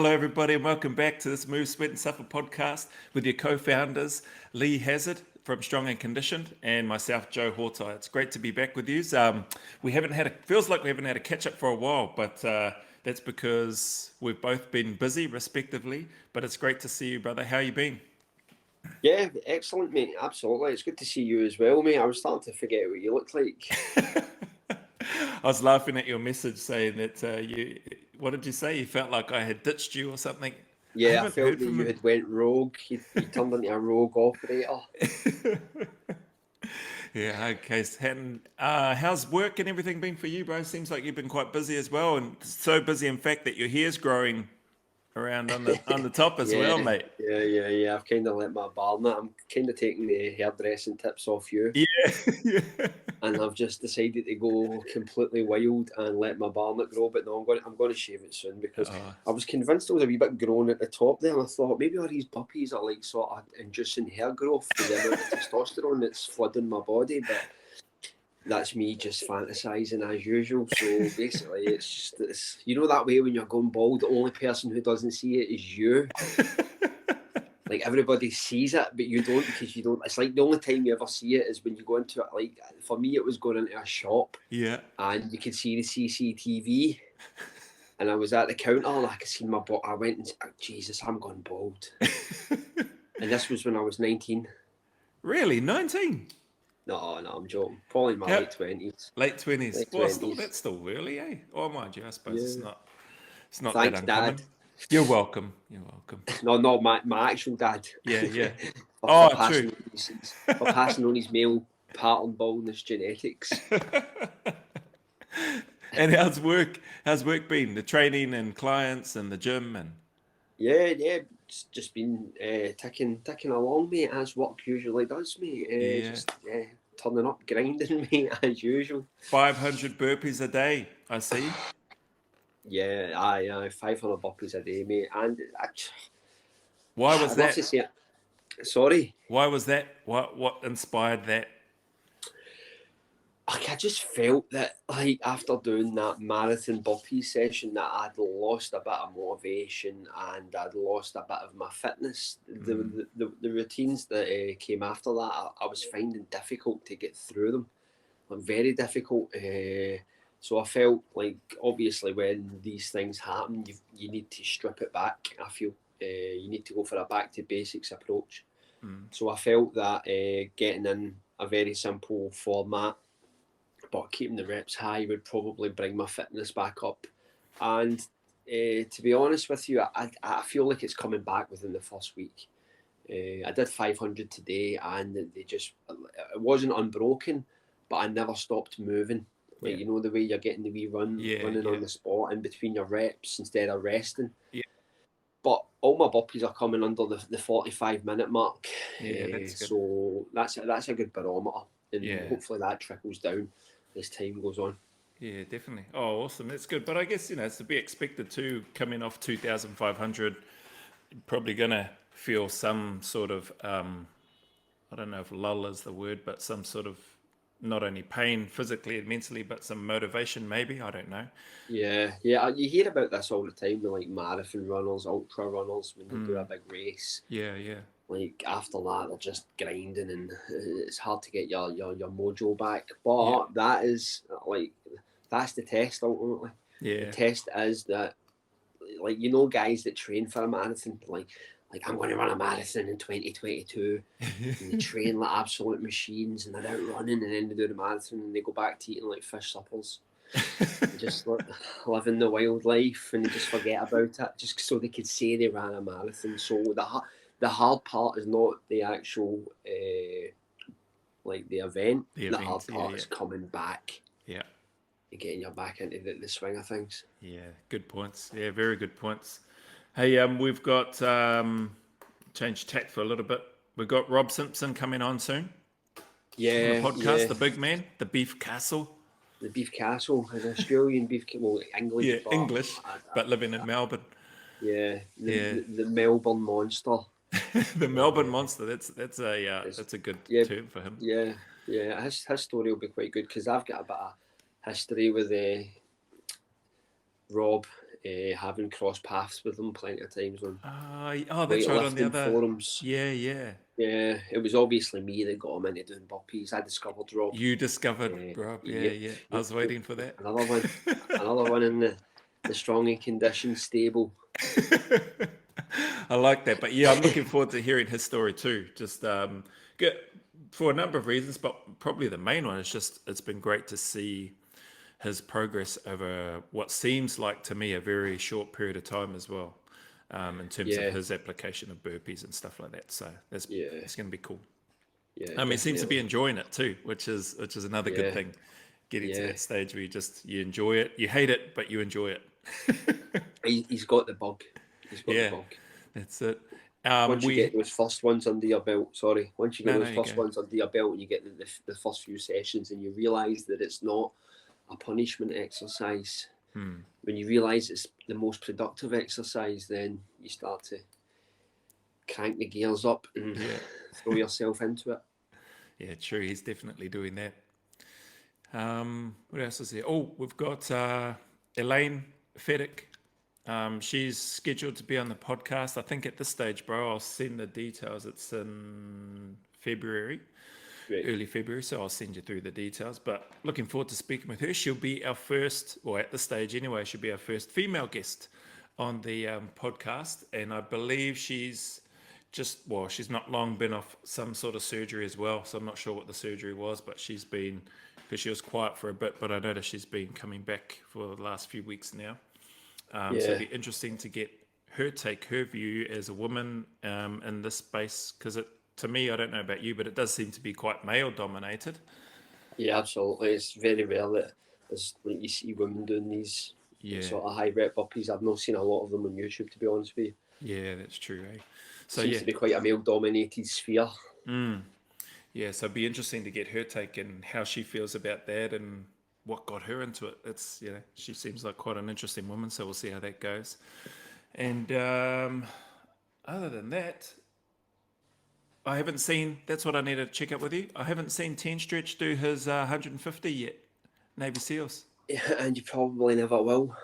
Hello, everybody, and welcome back to this Move, Sweat, and Suffer podcast with your co-founders, Lee Hazard from Strong and Conditioned, and myself, Joe Hotai. It's great to be back with you. Feels like we haven't had a catch-up for a while, but that's because we've both been busy, respectively. But it's great to see you, brother. How you been? Yeah, excellent, mate. Absolutely. It's good to see you as well, mate. I was starting to forget what you look like. I was laughing at your message saying that what did you say? You felt like I had ditched you or something. I Yeah, I haven't felt heard that from you him. had went rogue. You turned into a rogue operator. Yeah, okay. How's work and everything been for you, bro? Seems like you've been quite busy as well, and so busy, in fact, that your hair's growing around on the top as Yeah, well, mate. yeah. I've kind of let my barnet. I'm kind of taking the hairdressing tips off you. Yeah, yeah. And I've just decided to go completely wild and let my barnet grow. But no, I'm going to shave it soon because Oh, I was convinced it was a wee bit grown at the top there. And I thought maybe all these puppies are like sort of inducing hair growth with the amount of testosterone that's flooding my body. But that's me just fantasizing as usual. So basically, it's you know that way when you're going bald, the only person who doesn't see it is you. Like everybody sees it, but you don't because you don't. It's like the only time you ever see it is when you go into it. Like for me, it was going into a shop yeah. and you could see the CCTV. And I was at the counter and I could see my butt. I went and said, oh, Jesus, I'm going bald. And this was when I was 19. Really, 19? No, I'm joking. Probably in my How, late 20s. late 20s. Late Well, 20s. that's still early, eh? Oh, mind you, I suppose Yeah. it's not that Thanks, uncommon. Dad. You're welcome. You're welcome. No, not my actual dad. Yeah, yeah. For Oh, true. passing on his male pattern baldness genetics. And how's work been? The training and clients and the gym and Yeah. It's just been ticking along, mate, as work usually does, mate. yeah, Just turning up, grinding, mate, as usual. 500 burpees a day. I see. Yeah, aye, 500 burpees a day, mate. And Why was I'd love that? to say it. Sorry. Why was that? What inspired that? Like, I just felt that, like, after doing that marathon burpee session, that I'd lost a bit of motivation and I'd lost a bit of my fitness. The routines that came after that, I was finding difficult to get through them, like, very difficult. So I felt like, obviously, when these things happen, you need to strip it back. I feel you need to go for a back to basics approach. So I felt that getting in a very simple format but keeping the reps high would probably bring my fitness back up. And to be honest with you, I feel like it's coming back within the first week. I did 500 today, and it wasn't unbroken, but I never stopped moving. Like, Yeah, you know, the way you're getting the wee running yeah, on the spot in between your reps instead of resting. yeah, But all my burpees are coming under the 45-minute mark, yeah. That's good. so that's a good barometer, and Yeah, hopefully that trickles down as time goes on. yeah, definitely. Oh, awesome. That's good. But I guess it's to be expected too. Coming off 2,500, probably gonna feel some sort of I don't know if lull is the word, but some sort of not only pain physically and mentally, but some motivation maybe. I don't know. Yeah. You hear about this all the time with like marathon runners, ultra runners when they do a big race. Yeah, yeah, Like after that, they're just grinding, and it's hard to get your mojo back. yeah, But that's the test ultimately. The yeah, test is that, like, you know, guys that train for a marathon, like I'm going to run a marathon in 2022, and they train like absolute machines, and they're out running, and then they do the marathon, and they go back to eating like fish suppers, and just living the wild life, and they just forget about it, just so they could say they ran a marathon. So the hard part is not the actual like the event. the The hard events. Yeah, part yeah, is coming back yeah, and getting you back into the swing of things. yeah. Good points. Yeah, very good points. Hey, we've got change tack for a little bit. We've got Rob Simpson coming on soon on the podcast. Yeah. The big man, the beef castle. The beef castle, an Australian beef, well, Yeah, English, but English, but living in Melbourne. yeah, Yeah, the Melbourne monster. the Melbourne Uh, monster. That's a good yeah, term for him. yeah. His story will be quite good because I've got a bit of history with Rob, having crossed paths with him plenty of times on That's right, on the weightlifting other. forums. Yeah. Yeah, it was obviously me that got him into doing burpees. I discovered Rob. You discovered Rob. Yep, Yeah. I was waiting for that. Another one in the strong and conditioned stable. I like that, but yeah, I'm looking forward to hearing his story too. Just good for a number of reasons, but probably the main one is just it's been great to see his progress over what seems like to me a very short period of time as well, in terms of his application of burpees and stuff like that. So it's going to be cool. Yeah, He seems to be enjoying it too, which is another good thing. Getting to that stage where you enjoy it, you hate it, but you enjoy it. He's got the bug. He's got the bug. That's it. Once you get those first ones under your belt, once you get those first ones under your belt and you get the first few sessions and you realise that it's not a punishment exercise, when you realise it's the most productive exercise, then you start to crank the gears up and throw yourself into it. Yeah, true. He's definitely doing that. What else is there? Oh, we've got Elaine Feddick. She's scheduled to be on the podcast. I think at this stage, bro, I'll send the details. It's in February, early February, so I'll send you through the details. But looking forward to speaking with her. She'll be our first, or at this stage anyway, she'll be our first female guest on the podcast. And I believe she's not long been off some sort of surgery as well. So I'm not sure what the surgery was, but she's been, because she was quiet for a bit, but I noticed she's been coming back for the last few weeks now. So it'd be interesting to get her view as a woman in this space, because to me, I don't know about you, but it does seem to be quite male dominated. Yeah, absolutely. It's very rare that you see women doing these sort of high rep burpees. I've not seen a lot of them on YouTube, to be honest with you. Yeah, that's true. So seems to be quite a male dominated sphere. Yeah, so it'd be interesting to get her take and how she feels about that and what got her into it. It's she seems like quite an interesting woman, so we'll see how that goes. And other than that, I haven't seen. That's what I need to check up with you. I haven't seen 10 Stretch do his 150 yet. Navy SEALs. Yeah, and you probably never will.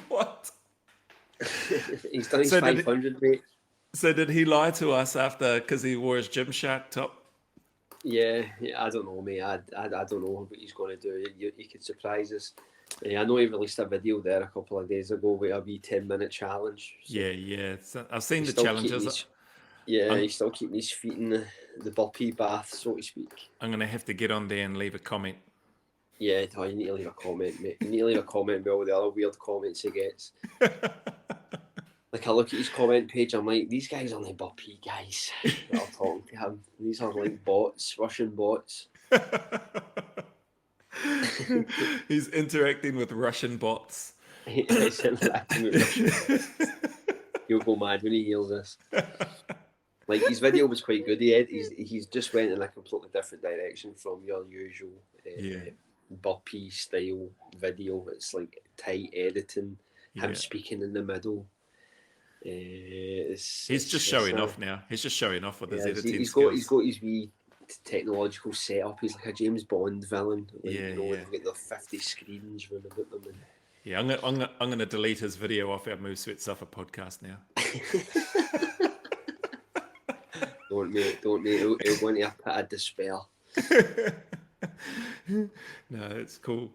What? He's done his 500, mate. So did he lie to us after because he wore his Gymshark top? Yeah, I don't know, mate. I don't know what he's going to do. He could surprise us. I know he released a video there a couple of days ago with a wee 10-minute challenge. So yeah. I've seen the challenges. He's still keeping his feet in the burpee bath, so to speak. I'm going to have to get on there and leave a comment. Yeah, you need to leave a comment, mate. You need to leave a comment with all the other weird comments he gets. Like, I look at his comment page, I'm like, these guys aren't burpee guys that are talking to him. These are like bots, Russian bots. He's interacting with Russian bots. He's interacting with Russian bots. He'll go mad when he hears this. Like, his video was quite good. He's just went in a completely different direction from your usual burpee style video. It's like tight editing, him speaking in the middle. He's just showing off now. He's just showing off with his editing skills. He's got his wee technological setup. He's like a James Bond villain. Like, they've got the 50 screens running about them. Yeah, I'm gonna delete his video off our Move Sweat Suffer podcast now. Don't mate. He'll go into a pit of despair. No, it's cool.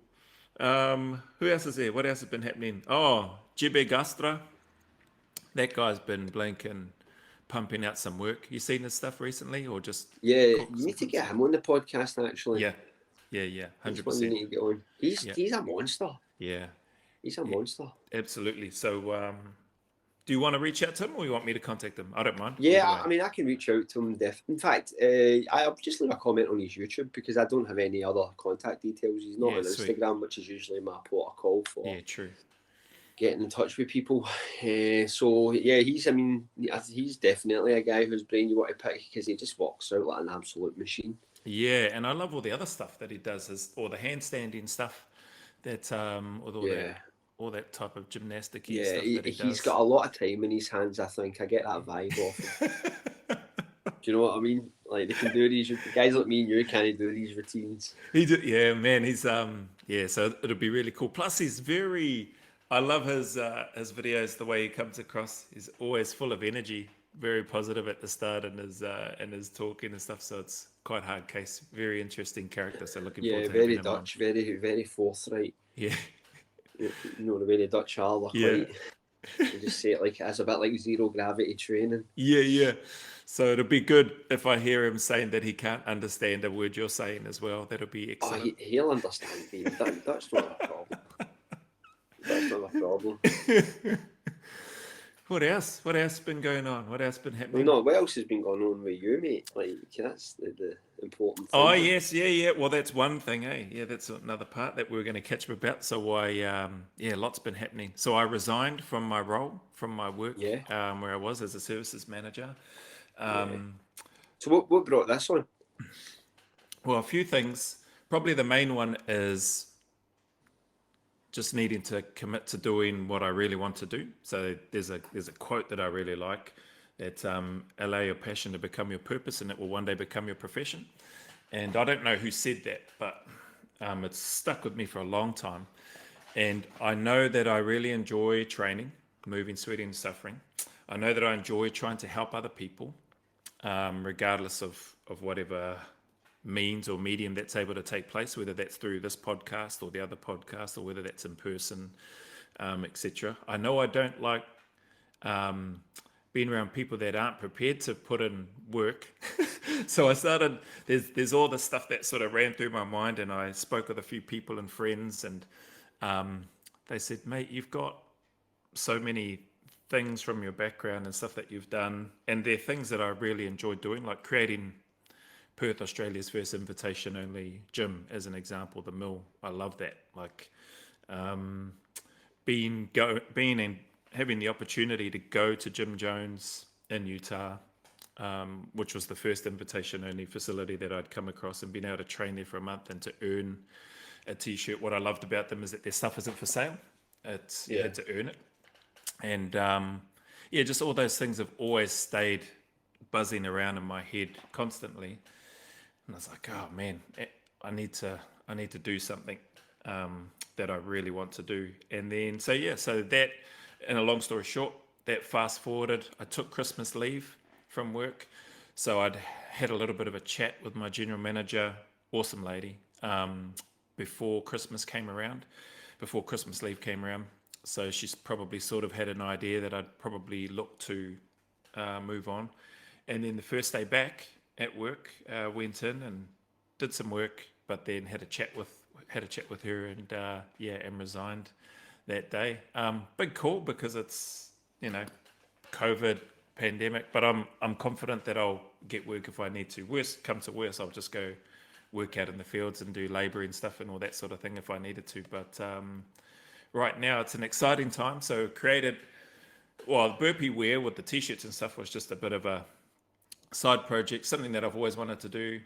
Who else is there? What else has been happening? Oh, Jebe Gastra. That guy's been blinking, pumping out some work. You seen his stuff recently, or just? Yeah, you need to get him on the podcast. Actually, yeah, 100%. You need to get on. He's a monster. Yeah, he's a monster. Absolutely. So, do you want to reach out to him, or you want me to contact him? I don't mind. Yeah, I mean, I can reach out to him. In fact, I'll just leave a comment on his YouTube because I don't have any other contact details. He's not on Instagram, which is usually my port of call for. Yeah, true. Getting in touch with people. So yeah, he's definitely a guy whose brain you want to pick because he just walks out like an absolute machine. Yeah, and I love all the other stuff that he does, or the handstanding stuff that all that type of gymnastic stuff that he does. He's got a lot of time in his hands, I think. I get that vibe off him. Do you know what I mean? Like, they can do these, guys like me and you can't do these routines. Yeah, man, he's Yeah, so it'll be really cool. Plus, I love his videos, the way he comes across. He's always full of energy, very positive at the start and his talking and stuff. So it's quite hard case, very interesting character. So looking forward Yeah, to having very him on. Dutch, very forthright. Yeah, You know the way the Dutch are, they're yeah, quite. They just say it like it's a bit like zero gravity training. yeah. So it'll be good if I hear him saying that he can't understand a word you're saying as well. That'll be Oh, excellent. he'll understand me. That's not a problem. That's not a problem. What else? What else been going on? What else been Well, happening? no, what else has been going on with you, mate? Like, that's the important Oh thing. yes, yeah. Well, that's one thing, eh? Yeah, that's another part that we are going to catch up about. So yeah, lots been happening. So I resigned from my role, from my work, Yeah, where I was as a services manager. yeah. Um, So what brought this on? well, a few things. Probably the main one is just needing to commit to doing what I really want to do. So there's a quote that I really like that allow your passion to become your purpose, and it will one day become your profession. And I don't know who said that, but it's stuck with me for a long time. And I know that I really enjoy training, moving, sweating, and suffering. I know that I enjoy trying to help other people, regardless of whatever means or medium that's able to take place, whether that's through this podcast or the other podcast, or whether that's in person, etc. I know I don't like being around people that aren't prepared to put in work. So I started, there's all this stuff that sort of ran through my mind, and I spoke with a few people and friends, and they said, mate, you've got so many things from your background and stuff that you've done, and they're things that I really enjoy doing, like creating Perth, Australia's first invitation only gym, as an example, the Mill. I love that. Like being and having the opportunity to go to Jim Jones in Utah, which was the first invitation only facility that I'd come across, and being able to train there for a month and to earn a t-shirt. What I loved about them is that their stuff isn't for sale. You had to earn it. And yeah, just all those things have always stayed buzzing around in my head constantly. And I was like, oh man, I need to do something that I really want to do. And then so that, and a long story short, that fast forwarded, I took Christmas leave from work. So I'd had a little bit of a chat with my general manager, awesome lady, before Christmas came around, before Christmas leave came around. So she's probably sort of had an idea that I'd probably look to move on. And then the first day back at work, went in and did some work, but then had a chat with her, and and resigned that day. Big call, because it's COVID pandemic, but I'm confident that I'll get work if I need to. Worst come to worst, I'll just go work out in the fields and do labour and stuff and all that sort of thing if I needed to. But right now it's an exciting time. So created, well, burpee wear with the t-shirts and stuff was just a bit of a side project, something that I've always wanted to do.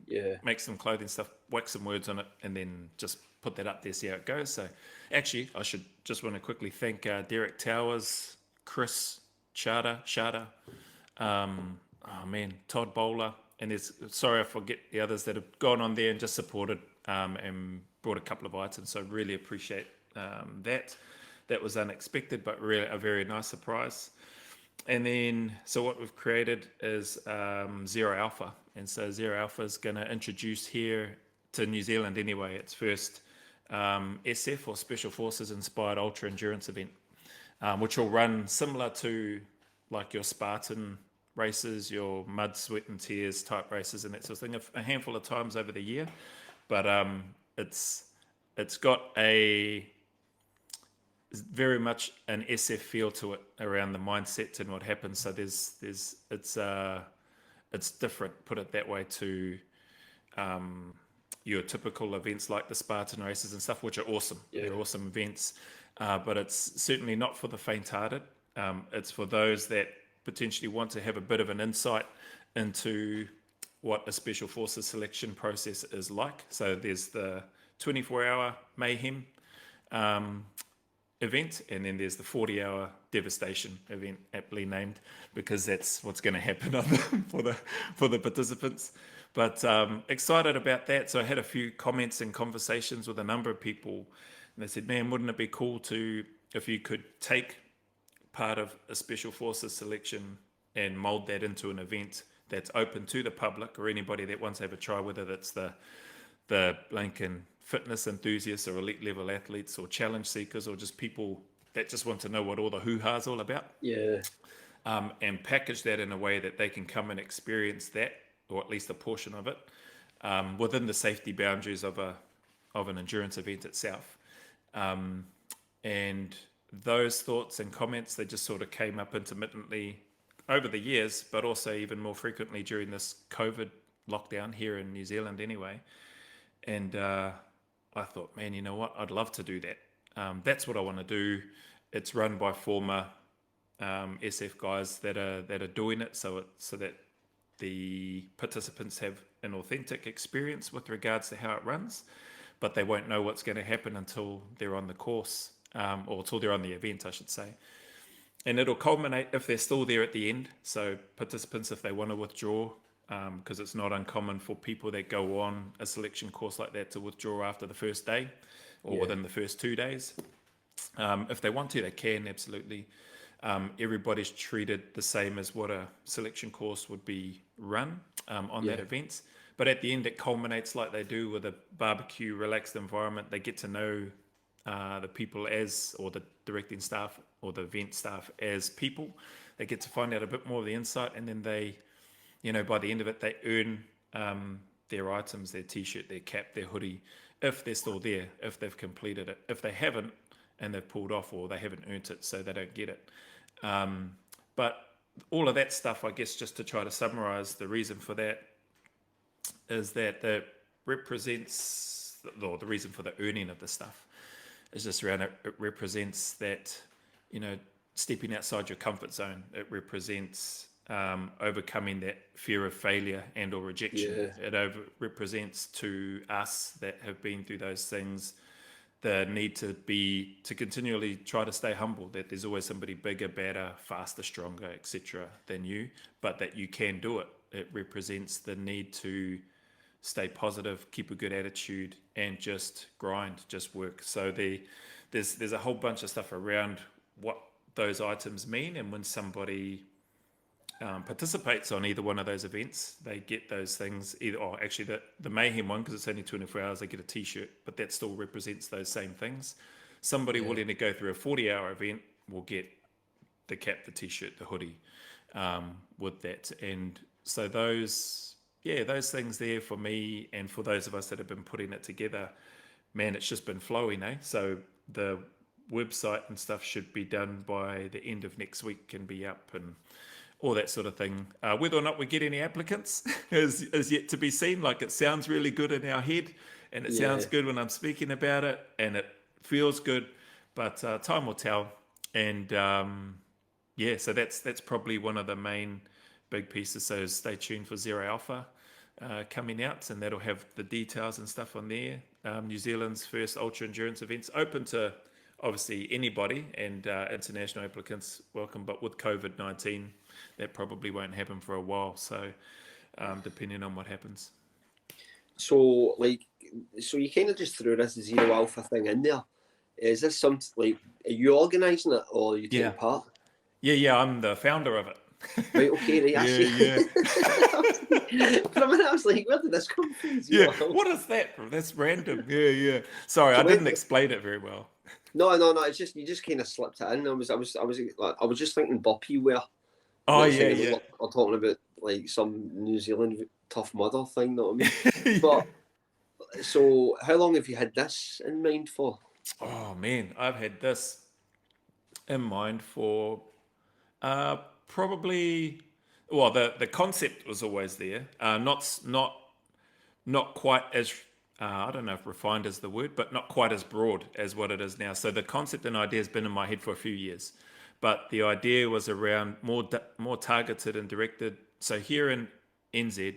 Yeah. Make some clothing stuff, whack some words on it, and then just put that up there, see how it goes. So actually, I should just want to quickly thank Derek Towers, Chris Shada, oh man, Todd Bowler, and sorry I forget the others that have gone on there and just supported and brought a couple of items. So really appreciate that. That was unexpected, but really a very nice surprise. And then, so what we've created is Zero Alpha. And so Zero Alpha is going to introduce here to New Zealand anyway, its first SF or Special Forces inspired ultra endurance event, which will run similar to like your Spartan races, your mud, sweat and tears type races and that sort of thing, a handful of times over the year. But it's got very much an SF feel to it around the mindset and what happens. So it's different, put it that way, to your typical events like the Spartan races and stuff, which are awesome. Yeah. They're awesome events, but it's certainly not for the faint-hearted. It's for those that potentially want to have a bit of an insight into what a Special Forces selection process is like. So there's the 24-hour mayhem event, and then there's the 40-hour devastation event, aptly named, because that's what's going to happen for the participants. But excited about that. So I had a few comments and conversations with a number of people, and they said, "Man, wouldn't it be cool to if you could take part of a special forces selection and mold that into an event that's open to the public or anybody that wants to have a try, whether that's the blanking fitness enthusiasts or elite level athletes or challenge seekers or just people that just want to know what all the hoo-ha's all about, Yeah. and package that in a way that they can come and experience that, or at least a portion of it, within the safety boundaries of an endurance event itself." And those thoughts and comments, they just sort of came up intermittently over the years, but also even more frequently during this COVID lockdown here in New Zealand anyway. And I thought, man, you know what? I'd love to do that. That's what I want to do. It's run by former SF guys that are doing it, so that the participants have an authentic experience with regards to how it runs, but they won't know what's going to happen until they're on the course, or until they're on the event, I should say. And it'll culminate if they're still there at the end. So participants, if they want to withdraw, because it's not uncommon for people that go on a selection course like that to withdraw after the first day or within the first 2 days. If they want to, they can, absolutely. Everybody's treated the same as what a selection course would be run on that event. But at the end, it culminates like they do with a barbecue, relaxed environment. They get to know the people or the directing staff or the event staff as people. They get to find out a bit more of the insight, and then they, by the end of it, they earn their items, their t-shirt, their cap, their hoodie, if they're still there, if they've completed it. If they haven't and they've pulled off, or they haven't earned it, so they don't get it. But all of that stuff, I guess, just to try to summarize, the reason for that is that the reason for the earning of the stuff is just around it. It represents that, stepping outside your comfort zone. It represents overcoming that fear of failure and or rejection. It represents to us that have been through those things the need to continually try to stay humble, that there's always somebody bigger, better, faster, stronger, etc. than you, but that you can do it. It represents the need to stay positive, keep a good attitude, and just grind, just work. So there's a whole bunch of stuff around what those items mean, and when somebody participates on either one of those events, they get those things actually the Mayhem one, because it's only 24 hours, they get a t-shirt, but that still represents those same things. Somebody willing to go through a 40-hour event will get the cap, the t-shirt, the hoodie, with that. And so those things there for me, and for those of us that have been putting it together, man, it's just been flowing, eh? So the website and stuff should be done by the end of next week and be up and all that sort of thing. Whether or not we get any applicants is yet to be seen. Like, it sounds really good in our head, and it sounds good when I'm speaking about it, and it feels good, but time will tell. And so that's probably one of the main big pieces. So stay tuned for Zero Alpha coming out, and that'll have the details and stuff on there. New Zealand's first ultra endurance events, open to obviously anybody, and international applicants welcome, but with COVID-19 that probably won't happen for a while, so depending on what happens. So you kind of just threw this Zero Alpha thing in there. Is this something, like, are you organising it, or are you taking part? I'm the founder of it. Right, okay, right. For a minute I was like, where did this come from? What is that? That's random. Sorry, So I didn't explain it very well. No, it's just, you just kind of slipped it in. I was just thinking Boppy wear. We're talking about like some New Zealand tough mudder thing, know what I mean? But so how long have you had this in mind for? Oh man, I've had this in mind for probably, well, the concept was always there. Not quite as I don't know if refined is the word, but not quite as broad as what it is now. So the concept and idea has been in my head for a few years, but the idea was around more targeted and directed. So here in NZ,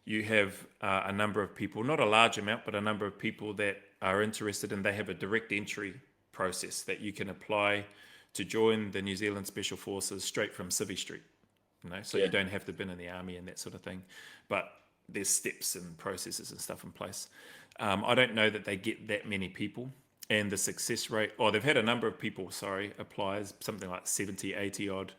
you have a number of people, not a large amount, but a number of people that are interested, and they have a direct entry process that you can apply to join the New Zealand Special Forces straight from Civvy Street. So you don't have to have been in the army and that sort of thing. But there's steps and processes and stuff in place. I don't know that they get that many people, and the success rate, or they've had a number of people, apply, something like 70, 80 odd,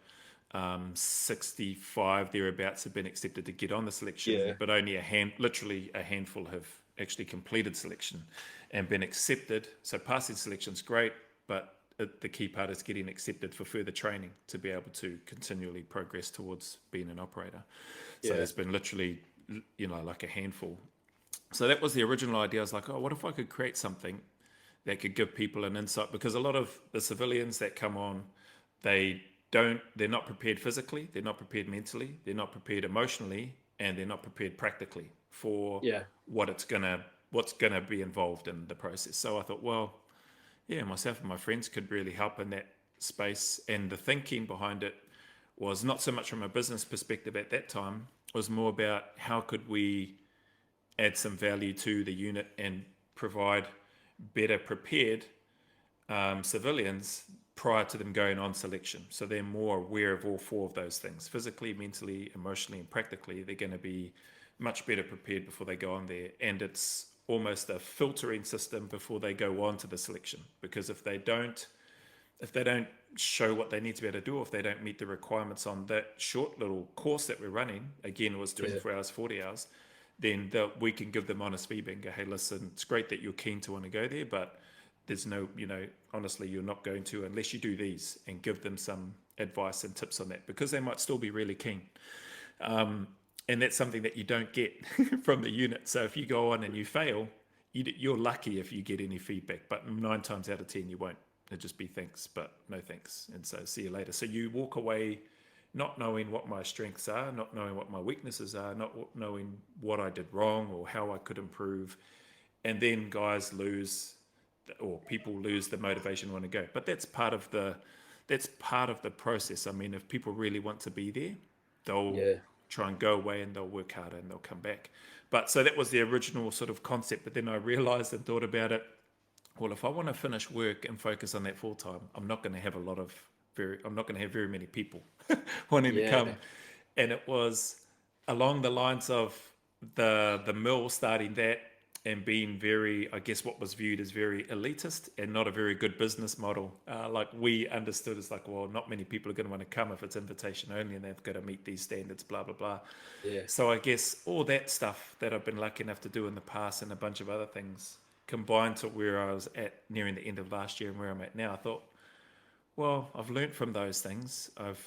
65 thereabouts have been accepted to get on the selection, but only literally a handful have actually completed selection and been accepted. So passing selection's great, but the key part is getting accepted for further training to be able to continually progress towards being an operator. So there's been literally, like a handful. So that was the original idea. I was like, oh, what if I could create something that could give people an insight? Because a lot of the civilians that come on, they're not prepared physically, they're not prepared mentally, they're not prepared emotionally, and they're not prepared practically for what's gonna be involved in the process. So I thought, well, yeah, myself and my friends could really help in that space. And the thinking behind it was not so much from a business perspective at that time, it was more about how could we add some value to the unit and provide better prepared civilians prior to them going on selection. So they're more aware of all four of those things: physically, mentally, emotionally, and practically. They're going to be much better prepared before they go on there. And it's almost a filtering system before they go on to the selection. Because if they don't show what they need to be able to do, if they don't meet the requirements on that short little course that we're running, again, it was 24 hours, 40 hours, then we can give them honest feedback and go, hey, listen, it's great that you're keen to want to go there, but there's no, honestly, you're not going to unless you do these, and give them some advice and tips on that, because they might still be really keen. And that's something that you don't get from the unit. So if you go on and you fail, you're lucky if you get any feedback, but 9 times out of 10, you won't. It'll just be thanks, but no thanks. And so see you later. So you walk away not knowing what my strengths are, not knowing what my weaknesses are, not knowing what I did wrong or how I could improve. And then guys lose, or people lose the motivation to want to go. But that's part of the process. I mean, if people really want to be there, they'll try and go away and they'll work harder and they'll come back. But so that was the original sort of concept. But then I realized and thought about it. Well, if I want to finish work and focus on that full time, I'm not going to have very many people wanting to come. And it was along the lines of the mill starting that and being very, I guess, what was viewed as very elitist and not a very good business model. Like we understood as like, well, not many people are going to want to come if it's invitation only and they've got to meet these standards, blah, blah, blah. So I guess all that stuff that I've been lucky enough to do in the past and a bunch of other things combined to where I was at nearing the end of last year and where I'm at now. I thought, well, I've learned from those things. I've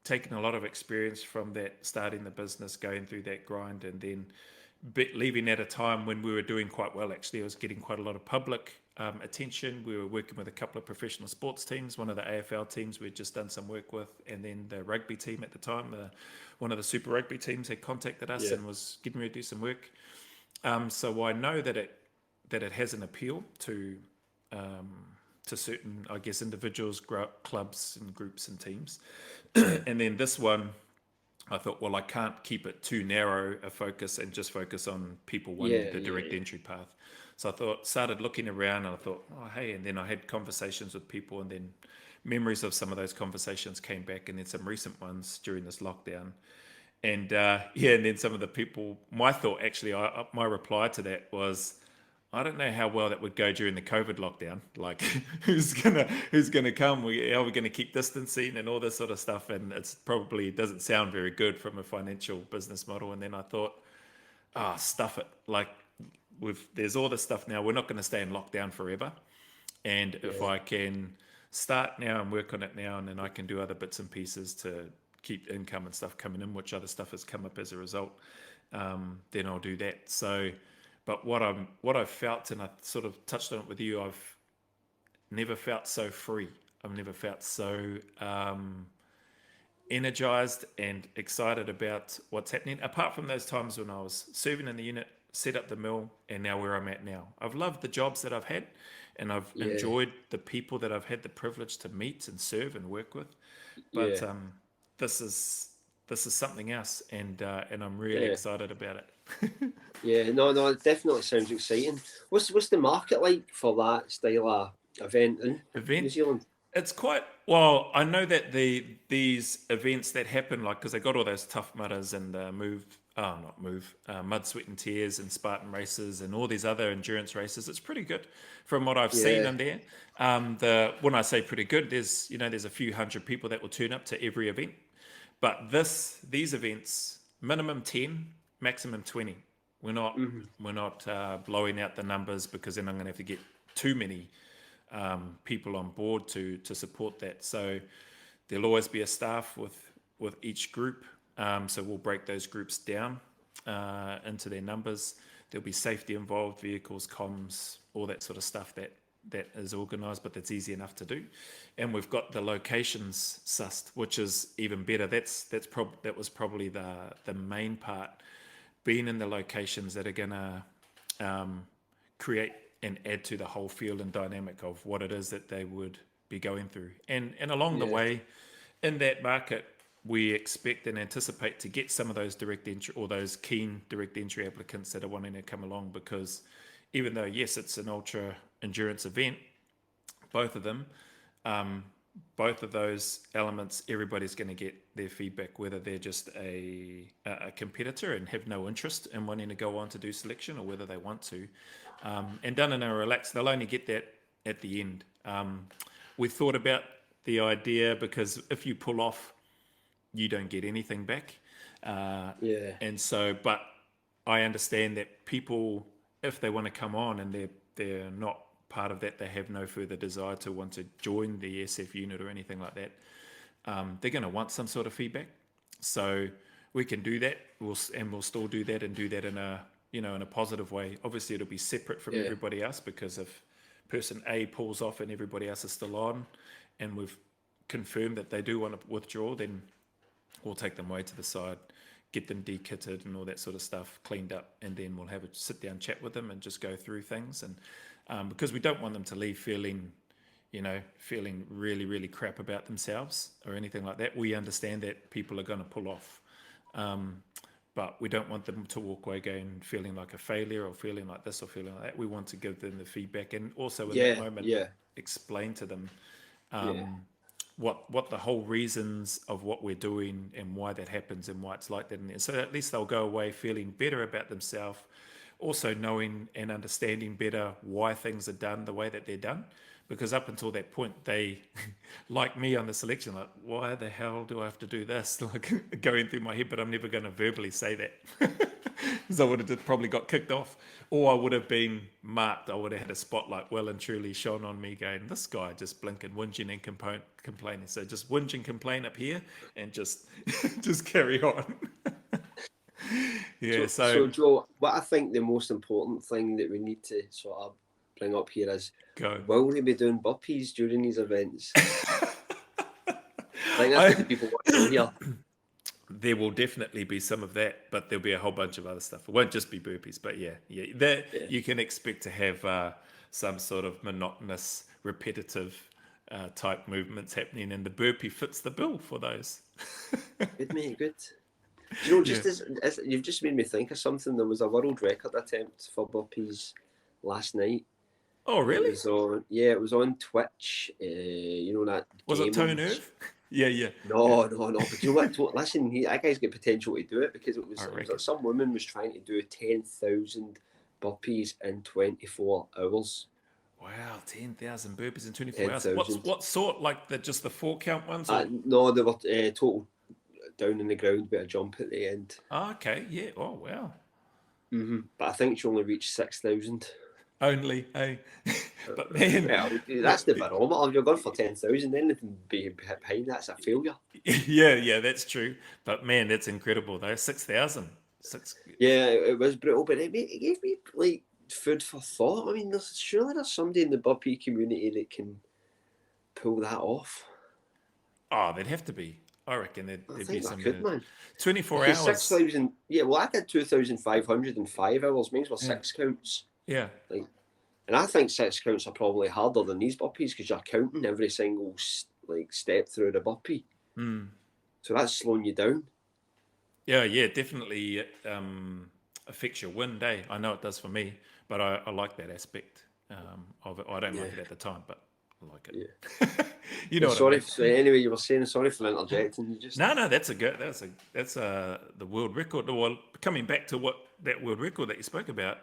taken a lot of experience from that, starting the business, going through that grind, and then leaving at a time when we were doing quite well. Actually, I was getting quite a lot of public attention. We were working with a couple of professional sports teams, one of the AFL teams we'd just done some work with, and then the rugby team at the time, one of the Super Rugby teams had contacted us and was getting ready to do some work. So I know that it has an appeal to certain, I guess, individuals, clubs and groups and teams. And then this one, I thought, well, I can't keep it too narrow a focus and just focus on people wanting the direct entry path. So I started looking around and I thought, oh, hey, and then I had conversations with people, and then memories of some of those conversations came back, and then some recent ones during this lockdown. And and then some of the people, my thought actually, my reply to that was, I don't know how well that would go during the COVID lockdown. Like, who's gonna come? Are we gonna keep distancing and all this sort of stuff? And it's probably doesn't sound very good from a financial business model. And then I thought, stuff it. Like, there's all this stuff now. We're not going to stay in lockdown forever. And if I can start now and work on it now, and then I can do other bits and pieces to keep income and stuff coming in, which other stuff has come up as a result, then I'll do that. So. But what I've felt, and I sort of touched on it with you, I've never felt so free. I've never felt so energized and excited about what's happening, apart from those times when I was serving in the unit, set up the mill, and now where I'm at now. I've loved the jobs that I've had, and I've enjoyed the people that I've had the privilege to meet and serve and work with. But this is something else, and I'm really excited about it. No, it definitely sounds exciting. What's the market like for that style of event in New Zealand? It's quite well. I know that these events that happen, like, because they got all those Tough Mudders and the Move not move, Mud, Sweat and Tears and Spartan races and all these other endurance races. It's pretty good from what I've seen Yeah. in there. When I say pretty good, there's a few hundred people that will turn up to every event. But these events, minimum 10, maximum 20. We're not Hmm. we're not blowing out the numbers, because then I'm going to have to get too many people on board to support that. So there'll always be a staff with each group. So we'll break those groups down into their numbers. There'll be safety involved, vehicles, comms, all that sort of stuff that is organised, but that's easy enough to do. And we've got the locations sussed, which is even better. That was probably the main part, being in the locations that are going to create and add to the whole feel and dynamic of what it is that they would be going through. And along the Yeah. way, in that market, we expect and anticipate to get some of those direct entry, or those keen direct entry applicants that are wanting to come along, because even though, yes, it's an ultra endurance event, both of them, both of those elements, everybody's going to get their feedback, whether they're just a competitor and have no interest in wanting to go on to do selection, or whether they want to. And done in a relaxed, they'll only get that at the end. We thought about the idea, because if you pull off, you don't get anything back. Yeah. And so, but I understand that people, if they want to come on and they're not part of that, they have no further desire to want to join the SF unit or anything like that, they're going to want some sort of feedback. So we can do that. We'll still do that, and do that in a positive way. Obviously, it'll be separate from Yeah. everybody else, because if person A pulls off and everybody else is still on, and we've confirmed that they do want to withdraw, then we'll take them away to the side, get them de-kitted and all that sort of stuff cleaned up, and then we'll have a sit-down chat with them and just go through things. And because we don't want them to leave feeling really, really crap about themselves or anything like that. We understand that people are going to pull off. But we don't want them to walk away going feeling like a failure, or feeling like this, or feeling like that. We want to give them the feedback, and also in that moment explain to them what the whole reasons of what we're doing and why that happens and why it's like that. And so at least they'll go away feeling better about themselves, also knowing and understanding better why things are done the way that they're done. Because up until that point, they, like me on the selection, like, why the hell do I have to do this? Like, going through my head, but I'm never going to verbally say that. Because I would have probably got kicked off, or I would have been marked. I would have had a spotlight well and truly shone on me, going, this guy just blinking, whinging and complaining. So just whinge and complain up here, and just just carry on. Yeah, So Joe, what I think the most important thing that we need to sort of bring up here is, go. will they be doing burpees during these events? I think that's what the people want to know here. There will definitely be some of that, but there'll be a whole bunch of other stuff. It won't just be burpees, but you can expect to have some sort of monotonous, repetitive type movements happening, and the burpee fits the bill for those. Good, mate, good. Do you know, just as you've just made me think of something. There was a world record attempt for burpees last night. Oh, really? It was on Twitch. You know that Was game. it Tone Irv? Yeah. No. But you know what? Listen, that guy's got potential to do it, because it was reckon. like some woman was trying to do 10,000 burpees in 24 hours. Wow, 10,000 burpees in 24 hours. 10,000. What sort? Like just the 4 count ones? No, they were total down in the ground with a jump at the end. Oh, okay, yeah. Oh, wow. But I think she only reached 6,000. Only, hey. But man, well, that's the barometer. If you're going for 10,000, anything behind that's a failure. Yeah, that's true. But man, that's incredible though. 6,000. Yeah, it was brutal, but it gave me like food for thought. I mean, surely there's somebody in the burpee community that can pull that off. Oh, there'd have to be. I reckon there'd be some. Could, man. 24 because hours. 6,000. Yeah, well, I did 2,505 hours. Means we're 6 counts. Yeah. And I think 6 counts are probably harder than these burpees, because you're counting every single step through the burpee. So that's slowing you down. Yeah, definitely affects your wind, I know it does for me, but I like that aspect of it. I don't like it at the time, but I like it. Yeah. You know what I Sorry. mean? So anyway, you were saying, sorry for interjecting. You just No, that's the world record. Well, coming back to what that world record that you spoke about,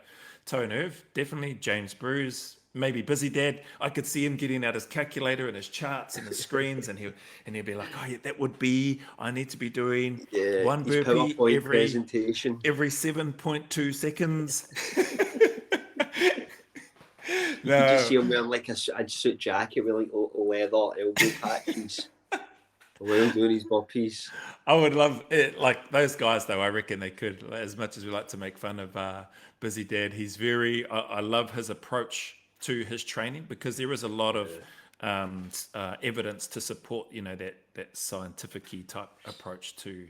Toe Nerve, definitely James Bruce, maybe Busy Dad. I could see him getting out his calculator and his charts and his screens, and he'll be like, oh yeah, that would be. I need to be doing yeah, one his burpee PowerPoint presentation. every 7.2 seconds. You could just No, see him wearing like a suit jacket with like leather elbow patches while doing his burpees. I would love it. Like those guys, though, I reckon they could. As much as we like to make fun of Busy Dad, he's very. I love his approach to his training because there is a lot of evidence to support, that scientific-y type approach to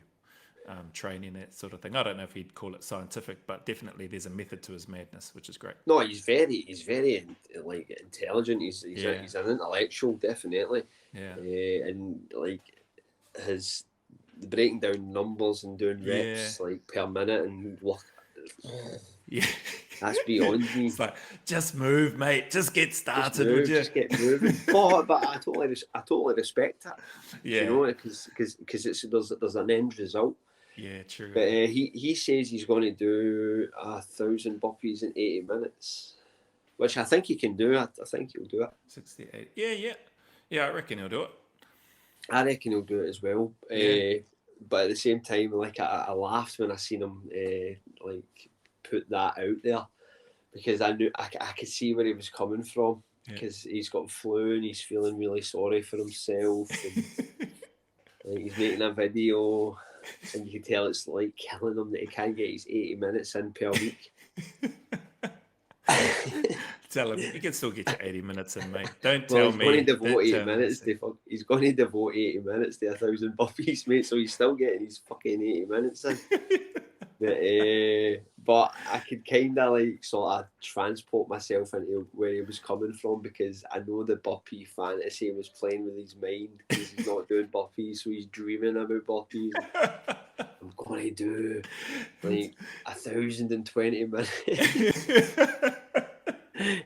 training, that sort of thing. I don't know if he'd call it scientific, but definitely there's a method to his madness, which is great. No, he's very like intelligent. He's Yeah. he's an intellectual, definitely. Yeah. And like his breaking down numbers and doing reps like per minute and work. Yeah. That's beyond me. It's like, just move, mate. Just get started, would you? Just get moving. But I totally respect it. Yeah. Because there's an end result. Yeah, true. But he says he's going to do 1,000 burpees in 80 minutes, which I think he can do. I think he'll do it. 68. Yeah. I reckon he'll do it. I reckon he'll do it as well. Yeah. But at the same time, like I laughed when I seen him like put that out there because I knew I could see where he was coming from because he's got flu and he's feeling really sorry for himself. And, like, he's making a video and you can tell it's like killing him that he can't get his 80 minutes in per week. Tell him you can still get your 80 minutes in, mate. Don't tell me. He's going to devote 80 minutes to 1,000 burpees, mate. So he's still getting his fucking 80 minutes in. But I could kind of like sort of transport myself into where he was coming from because I know the burpee fantasy was playing with his mind because he's not doing burpees, so he's dreaming about burpees. I'm going to do like 1,020 minutes.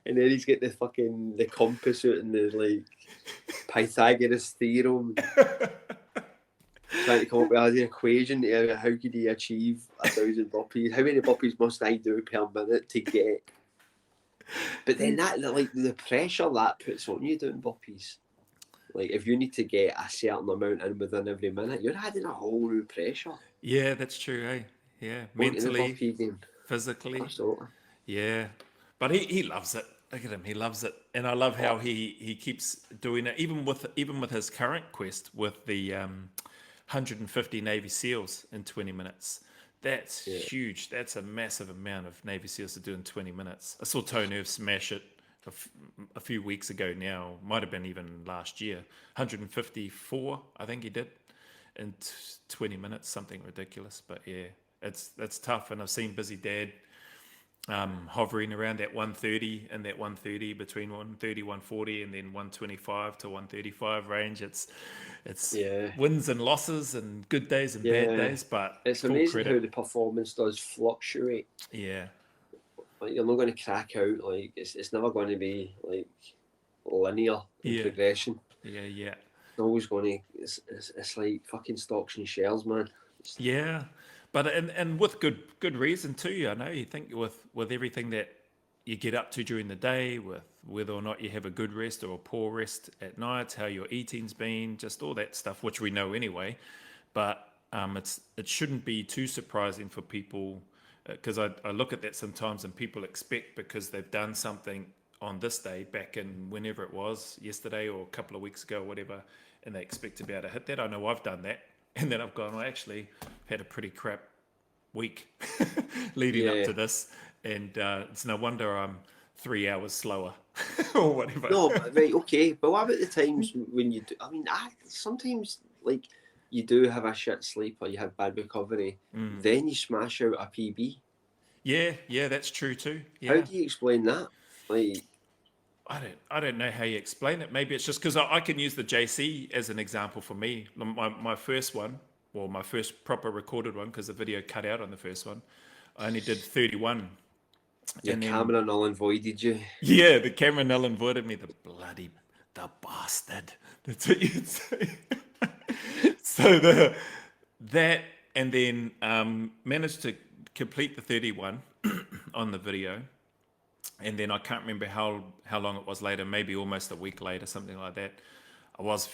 And then he's got the compass out and the like Pythagoras theorem, trying to come up with an equation to how could he achieve 1,000 burpees? How many burpees must I do per minute to get? But then that like the pressure that puts on you doing burpees. Like if you need to get a certain amount in within every minute, you're adding a whole new pressure. Yeah, that's true, eh? Yeah, mentally, physically. Absolutely. Yeah, but he loves it. Look at him, he loves it, and I love how he keeps doing it, even with his current quest with the 150 Navy SEALs in 20 minutes. That's huge. That's a massive amount of Navy SEALs to do in 20 minutes. I saw Toe Nerve smash it a few weeks ago now. Might have been even last year. 154, I think he did, in 20 minutes. Something ridiculous. But yeah, it's tough. And I've seen Busy Dad hovering around that 130 and that 130 between 130, 140 and then 125 to 135 range. It's wins and losses and good days and bad days, but it's amazing how the performance does fluctuate. Yeah, like you're not going to crack out. Like it's never going to be like linear in progression. Yeah. It's always going to. It's like fucking stocks and shares, man. Yeah. But and with good reason too. I know you think with everything that you get up to during the day, with whether or not you have a good rest or a poor rest at night, how your eating's been, just all that stuff, which we know anyway. But it shouldn't be too surprising for people because I look at that sometimes and people expect because they've done something on this day back in whenever it was, yesterday or a couple of weeks ago or whatever, and they expect to be able to hit that. I know I've done that. And then I've gone, I actually had a pretty crap week leading up to this. And it's no wonder I'm 3 hours slower or whatever. No, right, okay. But what about the times when you do? I mean, sometimes like you do have a shit sleep or you have bad recovery. Then you smash out a PB. Yeah, that's true too. Yeah. How do you explain that? Like, I don't know how you explain it. Maybe it's just because I can use the JC as an example for me. My first one, well, my first proper recorded one, because the video cut out on the first one, I only did 31. Your camera null and voided you. Yeah, the camera null and voided me. The the bastard. That's what you'd say. So that, and then managed to complete the 31 on the video. And then I can't remember how long it was later, maybe almost a week later, something like that. I wasn't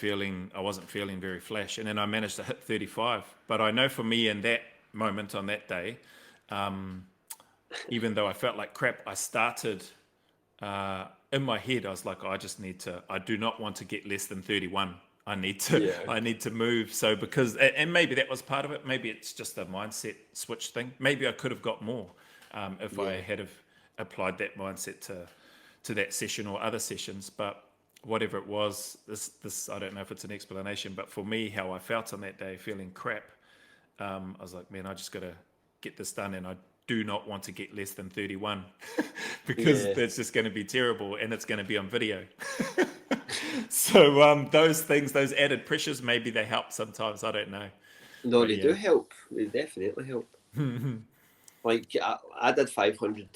feeling very flash, and then I managed to hit 35. But I know for me in that moment on that day, even though I felt like crap, I started in my head. I was like, I do not want to get less than 31. I need to move. So and maybe that was part of it. Maybe it's just a mindset switch thing. Maybe I could have got more if I had have applied that mindset to that session or other sessions. But whatever it was, this I don't know if it's an explanation, but for me, how I felt on that day, feeling crap, I was like, man, I just got to get this done, and I do not want to get less than 31 because that's just going to be terrible, and it's going to be on video. So those things, those added pressures, maybe they help sometimes. I don't know. No, But they do help. They definitely help. Like I did 500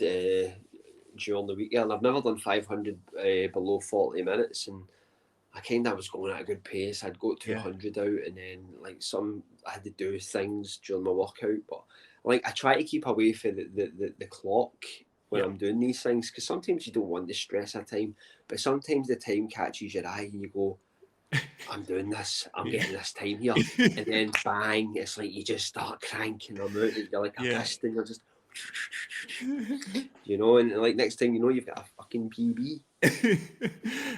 during the weekend, and I've never done 500 below 40 minutes, and I kind of was going at a good pace. I'd go 200 out, and then like I had to do things during my workout, but like I try to keep away from the clock when I'm doing these things, because sometimes you don't want to stress a time, but sometimes the time catches your eye and you go, I'm doing this, I'm getting this time here, and then bang, it's like you just start cranking them out, you're like a piston, you're just and like next thing you know, you've got a fucking PB.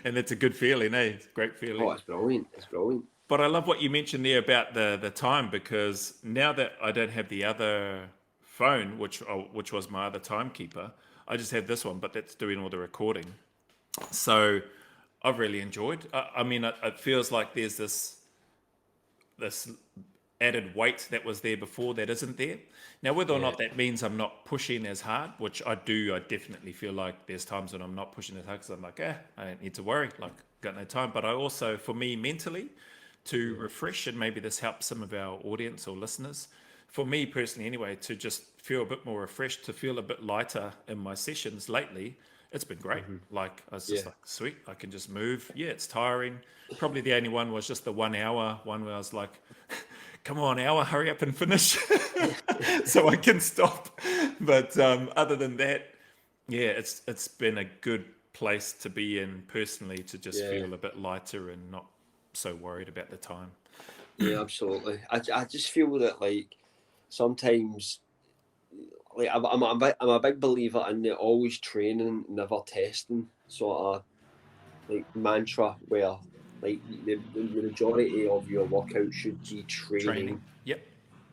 And it's a good feeling, eh? It's a great feeling. Oh, it's brilliant. It's brilliant. But I love what you mentioned there about the time, because now that I don't have the other phone, which was my other timekeeper, I just have this one, but that's doing all the recording. So I've really enjoyed. I mean, it feels like there's this added weight that was there before that isn't there. Now, whether or not that means I'm not pushing as hard, which I do, I definitely feel like there's times when I'm not pushing as hard because I'm like, I don't need to worry, like, got no time. But I also, for me mentally, to refresh, and maybe this helps some of our audience or listeners, for me personally anyway, to just feel a bit more refreshed, to feel a bit lighter in my sessions lately, it's been great. Like, I was just like, sweet, I can just move. Yeah, it's tiring. Probably the only one was just the 1 hour one where I was like, come on, hour, hurry up and finish so I can stop. But other than that, it's been a good place to be in personally, to just feel a bit lighter and not so worried about the time. Yeah, absolutely. I just feel that like sometimes, like I'm a big believer in the always training, never testing sort of like mantra, where like the majority of your workout should be training. Yep.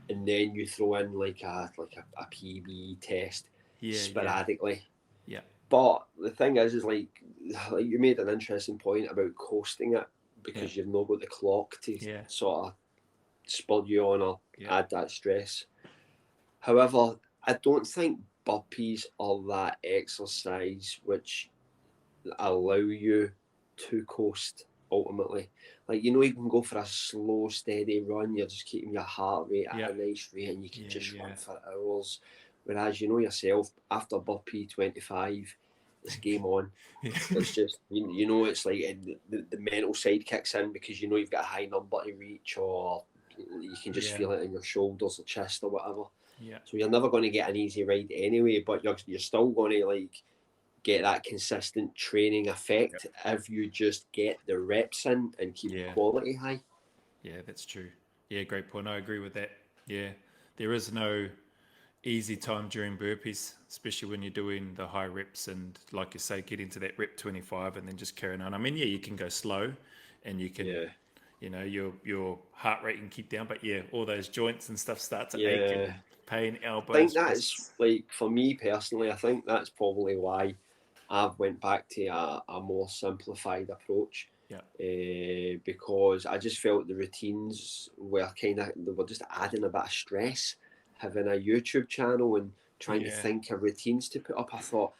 And then you throw in like a PB test sporadically. Yeah. But the thing is like you made an interesting point about coasting it, because you've not got the clock to sort of spur you on or add that stress. However, I don't think burpees are that exercise which allow you to coast ultimately. Like, you can go for a slow, steady run, you're just keeping your heart rate at a nice rate, and you can just run for hours. Whereas, yourself, after burpee 25, it's game on. It's just, it's like the mental side kicks in, because you've got a high number to reach, or you can just feel it in your shoulders or chest or whatever. Yeah. So you're never going to get an easy ride anyway, but you're still going to like get that consistent training effect if you just get the reps in and keep the quality high. Yeah, that's true. Yeah, great point. I agree with that. Yeah, there is no easy time during burpees, especially when you're doing the high reps and, like you say, getting to that rep 25 and then just carrying on. I mean, you can go slow and you can, your heart rate can keep down, but all those joints and stuff start to ache and pain, elbows. I think that's like, for me personally, I think that's probably why I've went back to a more simplified approach. Because I just felt the routines were they were just adding a bit of stress. Having a YouTube channel and trying to think of routines to put up, I thought,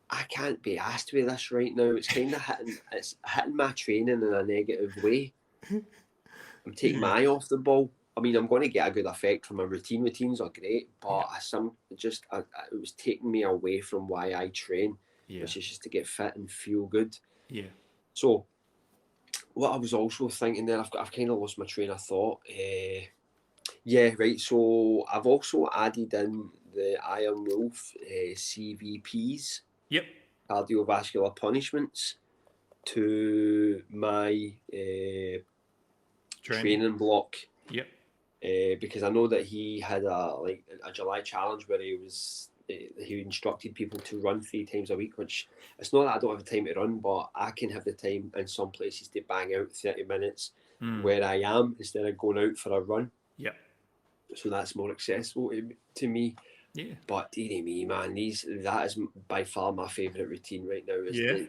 I can't be asked with this right now. It's kind of hitting my training in a negative way. I'm taking my eye off the ball. I mean, I'm going to get a good effect from my routine. Routines are great, but it was taking me away from why I train, which is just to get fit and feel good. Yeah. So what I was also thinking there, I've kind of lost my train of thought. Yeah, right. So I've also added in the Iron Wolf CVPs, Yep. cardiovascular punishments, to my training block. Yep. Because I know that he had a July challenge where he instructed people to run 3 times a week, which it's not that I don't have the time to run, but I can have the time in some places to bang out 30 minutes where I am instead of going out for a run. Yep. So that's more accessible to me. Yeah. But dearie me, man, that is by far my favourite routine right now. Is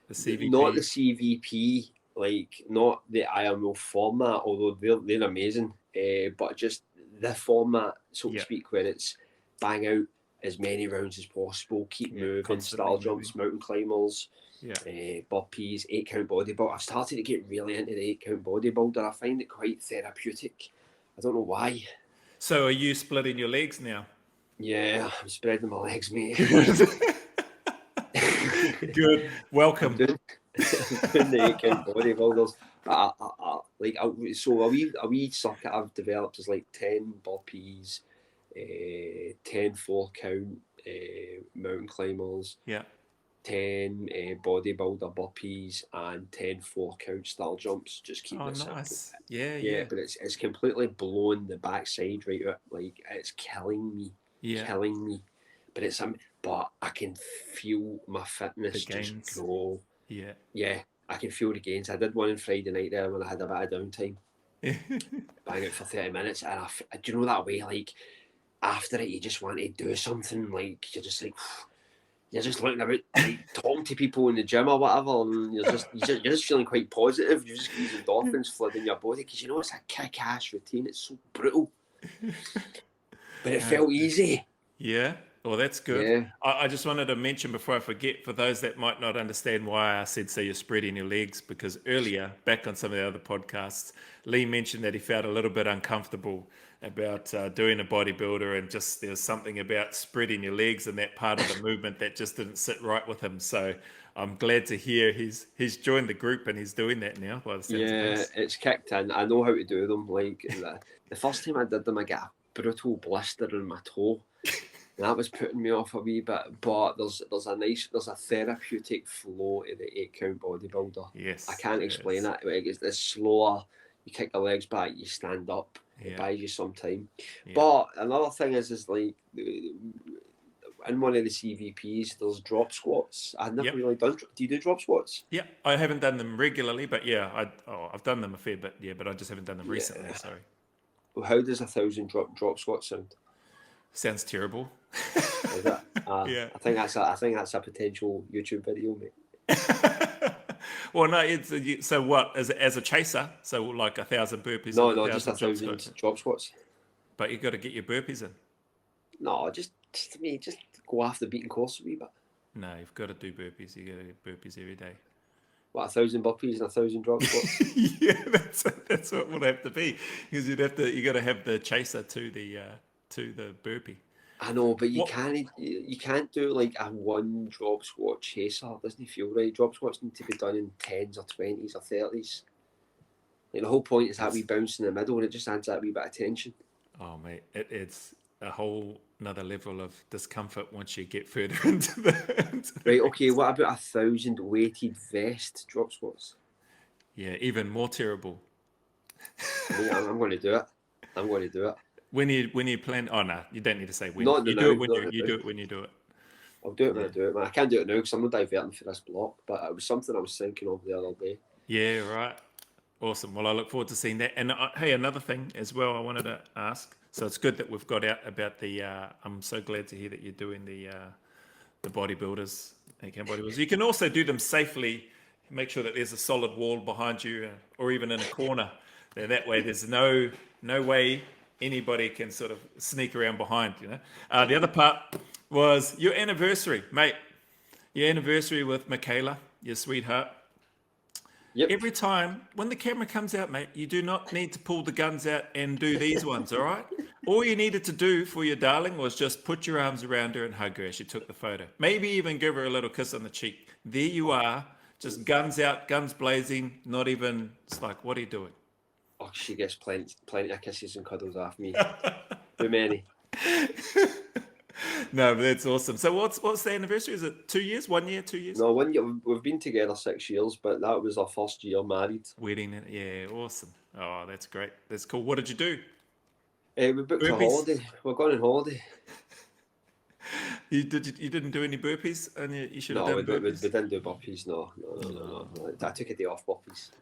the CVP. Not the CVP, like not the IMO format, although they're amazing. But just the format, so to speak, where it's bang out as many rounds as possible, keep moving, style jumps, mountain climbers, burpees, 8-count bodybuilder. I've started to get really into the 8-count bodybuilder. I find it quite therapeutic. I don't know why. So are you splitting your legs now? Yeah, I'm spreading my legs, mate. Good. Welcome. I'm doing the 8-count bodybuilders. So a wee circuit I've developed is like 10 burpees, 10 4-count mountain climbers, 10 bodybuilder burpees, and 10 4-count style jumps. Just keep it simple. Nice. Yeah. But it's completely blown the backside right out. Like it's killing me. But I can feel my fitness just grow. Yeah, I can feel the gains. I did one on Friday night there when I had a bit of downtime. Bang out for 30 minutes, and do you know that way? Like after it, you just want to do something. Like you're just like you're just looking about, like, talking to people in the gym or whatever, and you're just feeling quite positive. You're just getting endorphins flooding your body because you know it's a kick-ass routine. It's so brutal, but it felt easy. Yeah. Well, that's good. Yeah. I just wanted to mention before I forget, for those that might not understand why I said, so you're spreading your legs, because earlier, back on some of the other podcasts, Lee mentioned that he felt a little bit uncomfortable about doing a bodybuilder, and just there's something about spreading your legs and that part of the movement that just didn't sit right with him. So I'm glad to hear he's joined the group and he's doing that now. By the sounds of things. It's kicked in. I know how to do them. Like the first time I did them, I got a brutal blister on my toe. That was putting me off a wee bit, but there's a therapeutic flow to the 8-count bodybuilder. Yes, I can't explain it. It's slower. You kick the legs back, you stand up. It buys you some time. But another thing is like in one of the CVPs, there's drop squats. I've never really done. Do you do drop squats? Yeah, I haven't done them regularly, but I've done them a fair bit. Yeah, but I just haven't done them recently. Sorry. Well, how does 1,000 drop squats sound? Sounds terrible. Is it? I think that's a potential YouTube video, mate. Well, no. So what? As a chaser, so like 1,000 burpees. No, just 1,000 drop squats. But you got to get your burpees in. No, just go off the beaten course a wee bit. No, you've got to do burpees. You got to do burpees every day. What, 1,000 burpees and 1,000 drop squats? Yeah, that's what it would have to be, because you got to have the chaser to the burpee. I know, but you can't do like a one drop squat chaser. It doesn't feel right. Drop squats need to be done in 10s or 20s or 30s. Like the whole point is that wee bounce in the middle, and it just adds that wee bit of tension. Oh mate, it's a whole another level of discomfort once you get further into the right. Okay, what about 1,000 weighted vest drop squats? Yeah, even more terrible. I'm going to do it. When you plan, oh no, you don't need to say when. You do it when you do it. I'll do it when I do it, man. I can't do it now because I'm not diverting for this block, but it was something I was thinking of the other day. Yeah, right. Awesome. Well, I look forward to seeing that. And hey, another thing as well I wanted to ask. So it's good that we've got out about the, I'm so glad to hear that you're doing the bodybuilders, bodybuilders. You can also do them safely. Make sure that there's a solid wall behind you, or even in a corner. That way there's no way anybody can sort of sneak around behind, you know. The other part was your anniversary, mate. Your anniversary with Michaela, your sweetheart. Yep. Every time when the camera comes out, mate, you do not need to pull the guns out and do these ones, all right? All you needed to do for your darling was just put your arms around her and hug her as she took the photo. Maybe even give her a little kiss on the cheek. There you are, Just guns out, guns blazing, not even, it's like, what are you doing? Oh, she gets plenty of kisses and cuddles off me. Too many. No, but that's awesome. So what's the anniversary? Is it 2 years, 1 year, 2 years? No, 1 year. We've been together 6 years, but that was our first year married. Wedding, yeah, awesome. Oh, that's great. That's cool. What did you do? We booked a holiday. We're going on holiday. You didn't do any burpees, and you should have No, done burpees. we didn't do burpees. No. I took a day off burpees.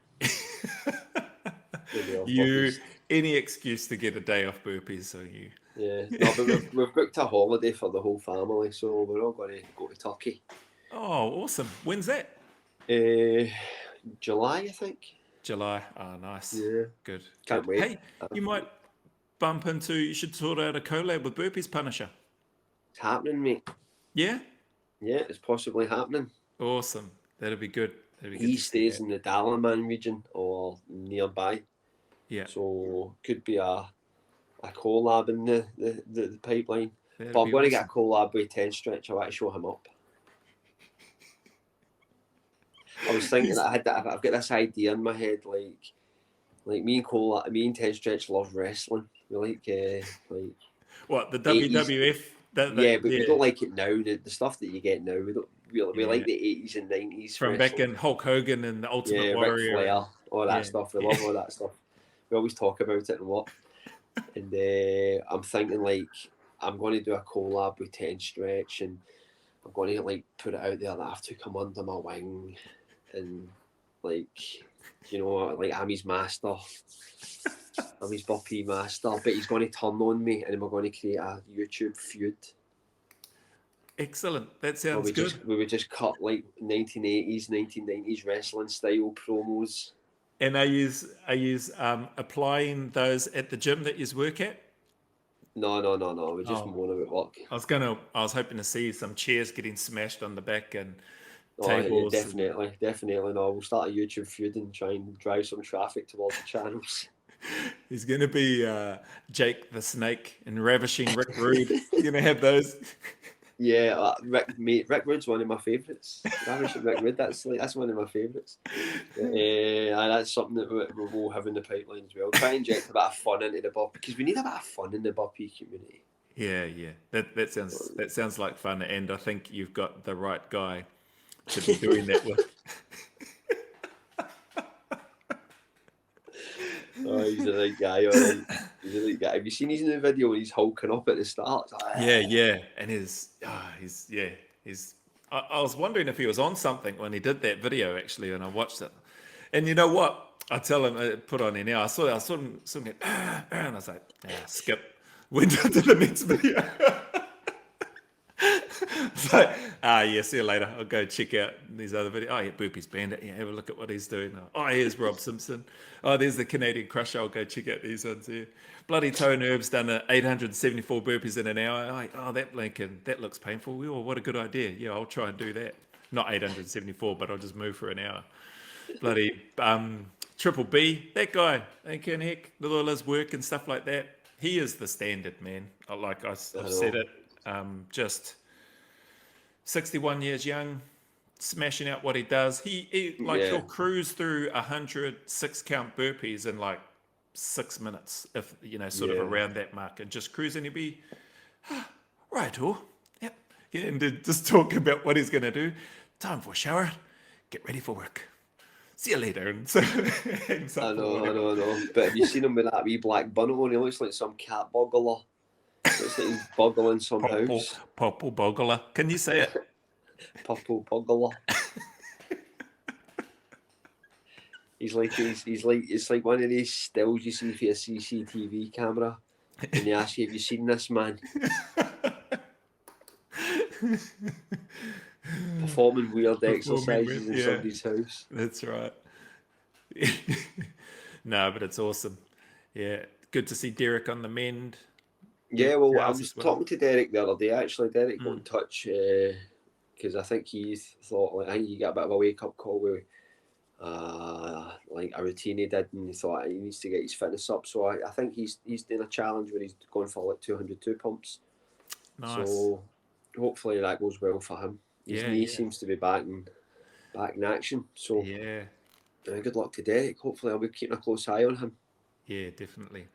Any excuse to get a day off burpees, so you. Yeah, no, but we've booked a holiday for the whole family, so we're all going to go to Turkey. Oh, awesome! When's that? July, I think. July. Oh, nice. Yeah. Good. Can't wait. Hey, you might bump into. You should sort out a collab with Burpees Punisher. It's happening, mate. Yeah. Yeah, it's possibly happening. Awesome. That'll be good. He stays in the Dalaman region or nearby. Yeah. So could be a collab in the pipeline. That'd but I'm going awesome. to get a collab with 10 Stretch. I want to show him up. I was thinking that I've got this idea in my head, like me and 10 Stretch love wrestling. We like what, the 80s. WWF? Yeah, but we don't like it now. The stuff that you get now, we like the 80s and 90s from wrestling. back in Hulk Hogan and the Ultimate Warrior, Ric Flair, all that stuff. We love all that stuff. We always talk about it and what. And I'm thinking like I'm going to do a collab with 10 Stretch, and I'm going to like put it out there that I have to come under my wing, and like, you know, like I'm his master. I'm his burpee master, but he's going to turn on me, and then we're going to create a YouTube feud. Excellent. That sounds good. We would just cut like 1980s, 1990s wrestling style promos. And are you applying those at the gym that you work at? No. We're just moaning about work. I was hoping to see some chairs getting smashed on the back and tables. Yeah, definitely. No, we'll start a YouTube feud and try and drive some traffic towards the channels. He's going to be Jake the Snake and Ravishing Rick Rude. You're going to have those. Yeah, Rick Rude's one of my favourites. Ravishing Rick Rude, that's one of my favourites. That's something that we'll have in the pipeline as well. Try and inject a bit of fun into the burpee, because we need a bit of fun in the burpee community. Yeah. That sounds like fun, and I think you've got the right guy to be doing that with. Oh, he's a right guy, all right. He's a right guy. Have you seen his new video when he's hulking up at the start? Yeah. And I was wondering if he was on something when he did that video, actually, and I watched it. And you know what? I tell him, put on there now. I saw him get, and I was like, skip. Went into the next video. It's like, see you later. I'll go check out these other videos. Oh, yeah, Burpees Bandit. Yeah, have a look at what he's doing. Oh, here's Rob Simpson. Oh, there's the Canadian Crusher. I'll go check out these ones here. Bloody Tone Herb's done 874 burpees in an hour. That looks painful. Oh, what a good idea. Yeah, I'll try and do that. Not 874, but I'll just move for an hour. Bloody Triple B, that guy. Heck, with all his work and stuff like that. He is the standard, man. I've said it. Just 61 years young, smashing out what he does. He'll cruise through 100 6-count burpees in like 6 minutes, if sort of around that mark, and just cruise, and he'll be right-o. Yep. Yeah, and to just talk about what he's going to do. Time for a shower. Get ready for work. See you later. And so, I know. But have you seen him with that wee black bun on? He looks like some cat boggler. Looks like he's boggling some house. Purple boggler. Can you say it? Purple boggler. It's like one of these stills you see for a CCTV camera, and they ask you, "Have you seen this man?" Performing weird exercises in somebody's house. That's right. No, but it's awesome. Yeah, good to see Derek on the mend. Yeah, well, I was talking to Derek the other day. Actually, Derek got in touch because I think he thought, I think he got a bit of a wake up call with like a routine he did, and he thought he needs to get his fitness up. So I think he's doing a challenge where he's going for like 202 pumps. Nice. So hopefully that goes well for him. His knee seems to be back back in action. So Yeah. Good luck to Derek. Hopefully I'll be keeping a close eye on him. Yeah, definitely.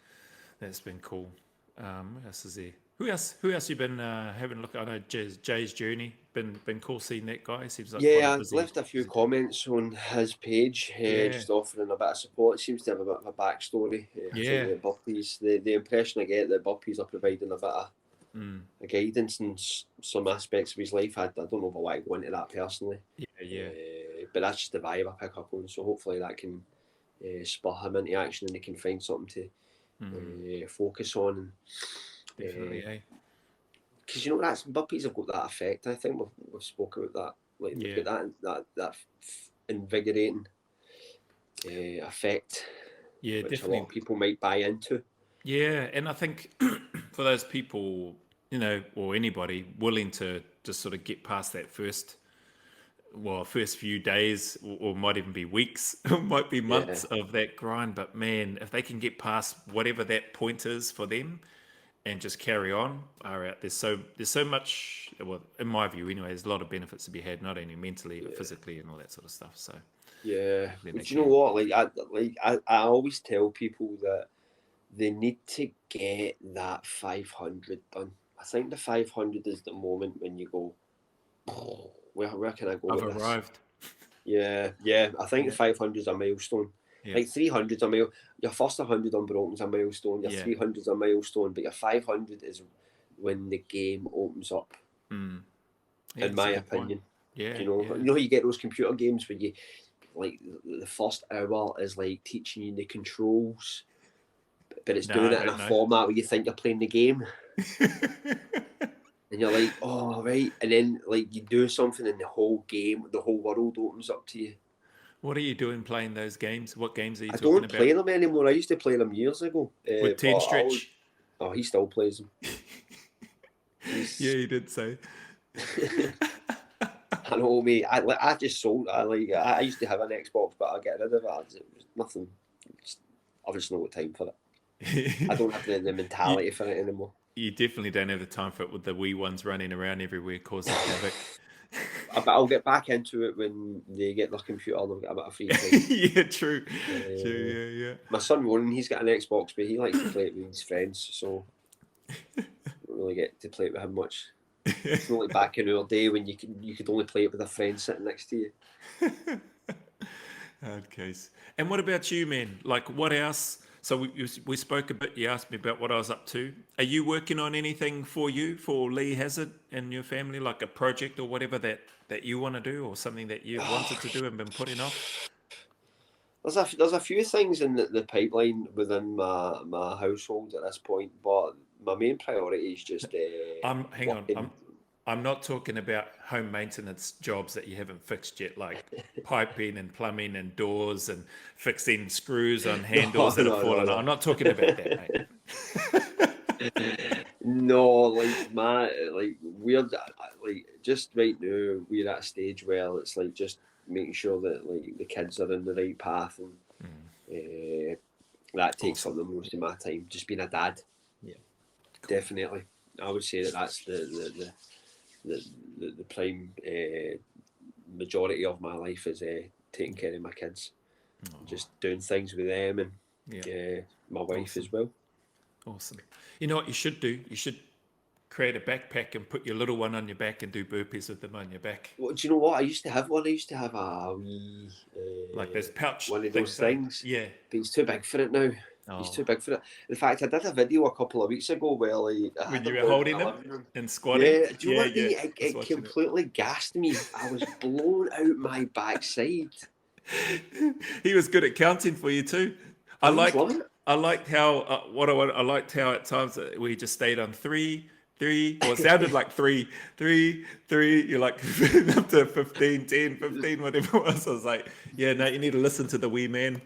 That's been cool. What else is there? Who else you been having a look at? I know Jay's journey. Been cool seeing that guy. Seems like quite a Yeah, I busy left a few busy dude. comments on his page, Yeah. just offering a bit of support. It seems to have a bit of a backstory. I think Yeah. that Burpees, the impression I get that Burpees are providing a bit of Mm. a guidance in some aspects of his life. I don't know if I want to go into that personally, Yeah. but that's just the vibe I pick up on. So hopefully that can spur him into action and he can find something to focus on. Definitely, eh? Because that's Burpees have got that effect. I think we've spoken about that. Like Yeah. they've got that invigorating effect, Yeah, which a definitely. lot of people might buy into. Yeah, and I think for those people, or anybody willing to just sort of get past that first few days, or might even be weeks, might be Yeah, months of that grind. But man, if they can get past whatever that point is for them and just carry on, all right, there's so much. Well, in my view, anyway, there's a lot of benefits to be had, not only mentally but physically and all that sort of stuff. So yeah. hopefully they But you know can. what? I always tell people that they need to get that 500 done. I think the 500 is the moment when you go, oh, where can I go I've with this? arrived. Yeah. I think the 500 is a milestone. Yeah, Like 300 is a milestone. Your first 100 unbroken is a milestone. Your yeah, 300 is a milestone. But your 500 is when the game opens up, yeah. in That's my a good point. opinion. Yeah, You yeah. know, you get those computer games where you, like, the first hour is like teaching you the controls, but it's No, doing I it in a don't know. format where you think you're playing the game. And you're like, oh, right. And then, like, you do something and the whole world opens up to you. What are you doing playing those games? What games are you I talking don't about? play them anymore. I used to play them years ago. With But 10 stretch? he still plays them. Yeah, you did say. I know, mate. I just sold. I used to have an Xbox, but I get rid of it. It was nothing. I've just not got time for it. I don't have the you, mentality for it anymore. you definitely don't have the time for it with the wee ones running around everywhere causing havoc. But I'll get back into it when they get their computer and they've got a bit of free time. Yeah, true. True, yeah. My son Ronan, he's got an Xbox, but he likes to play it with his friends, so I don't really get to play it with him much. It's not like back in our day when you could only play it with a friend sitting next to you. Hard case. And what about you, man? Like, what else? So we spoke a bit. You asked me about what I was up to. Are you working on anything for Lee Hazard and your family, like a project or whatever that you want to do, or something that you've wanted to do and been putting off? There's a few things in the pipeline within my household at this point, but my main priority is just Hang on. working. I'm not talking about home maintenance jobs that you haven't fixed yet, like piping and plumbing and doors and fixing screws on handles that have fallen out. I'm not talking about that, mate. No, we're just right now we're at a stage where it's like just making sure that like the kids are in the right path, and that takes up the most of my time. Just being a dad, Yeah, cool. Definitely. I would say that's the prime majority of my life is taking care of my kids, just doing things with them, and my wife as well. Awesome. You know what you should do? You should create a backpack and put your little one on your back and do burpees with them on your back. Well, do you know what? I used to have one. I used to have a wee like those pouch one of those things. Yeah. But he's too big for it now. Oh. He's too big for it. In fact, I did a video a couple of weeks ago where when you were holding him and squatting. Yeah, do you know what? It completely gassed me. I was blown out my backside. He was good at counting for you too. I liked how I liked how at times we just stayed on 3, well, it sounded like 3. You're like up to 15, 10, 15, whatever it was. I was like, yeah, no, you need to listen to the wee man.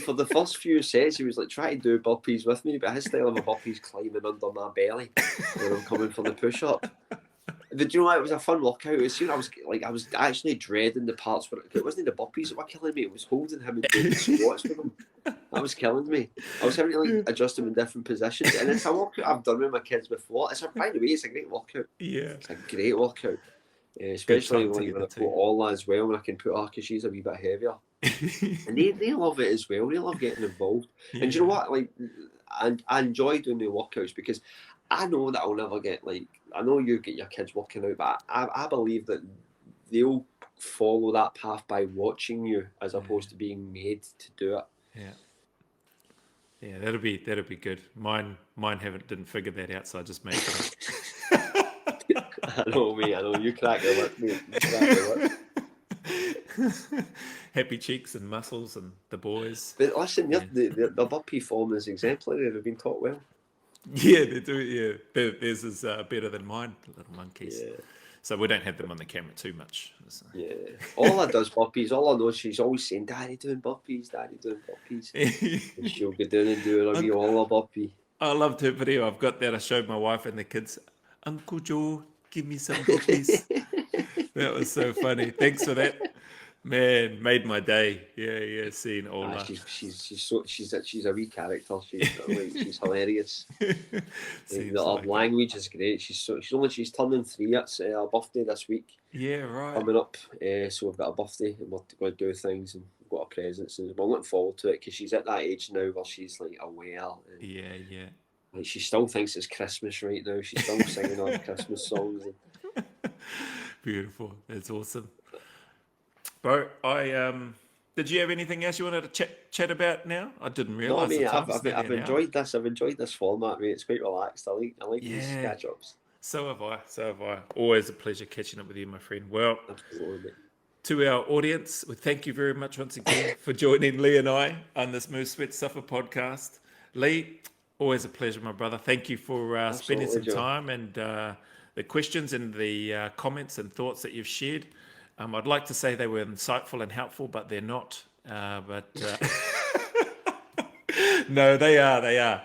For the first few sets, he was like trying to do burpees with me, but his style of a burpee's climbing under my belly when I'm coming for the push up. Did you know it was a fun workout? As soon I was actually dreading the parts where it wasn't the burpees that were killing me. It was holding him and doing the squats with him. That was killing me. I was having to adjust him in different positions, and it's a workout I've done with my kids before. By the way, it's a great workout. Yeah, it's a great workout. Especially time like together when I put too. Ola as well, and I can put her because she's a wee bit heavier. And they love it as well. They love getting involved. And you know Yeah. what? Like, I enjoy doing the workouts because I know that I'll never get like. I know you get your kids working out, but I believe that they'll follow that path by watching you as opposed to being made to do it. Yeah. Yeah, that'll be good. Mine didn't figure that out, so I just made it up. I know, mate. I know you crack the whip, mate. You crack the whip. Happy cheeks and muscles and the boys. But listen, Yeah. the burpee form is exemplary. They've been taught well. Yeah, they do. Yeah, theirs is better than mine, the little monkeys. Yeah. So we don't have them on the camera too much. So. Yeah. All I does burpees. All I know is she's always saying, "Daddy doing burpees, Daddy doing burpees." And she'll go down and do a wee all a burpee. I loved her video. I've got that. I showed my wife and the kids. Uncle Joe, give me some burpees. That was so funny. Thanks for that. Man, made my day. Yeah, seeing Ola. She's a wee character. She's hilarious. Seems Her like language is great. She's she's turning 3. It's her birthday this week yeah, right. coming up. So we've got a birthday and we're going to do things and we've got our presents and we're looking forward to it because she's at that age now where she's like aware. And, Yeah. like she still thinks it's Christmas right now. She's still singing all the Christmas songs. And, Beautiful. That's awesome. Bro, did you have anything else you wanted to chat about now? I didn't no, realise. mate, I've enjoyed this. I've enjoyed this format, mate. It's quite relaxed. I like these catch ups. So have I. Always a pleasure catching up with you, my friend. Well, Absolutely. to our audience, we thank you very much once again for joining Lee and I on this Move, Sweat, Suffer podcast. Lee, always a pleasure, my brother. Thank you for spending some time and the questions and the comments and thoughts that you've shared. I'd like to say they were insightful and helpful, but they're not. But no, they are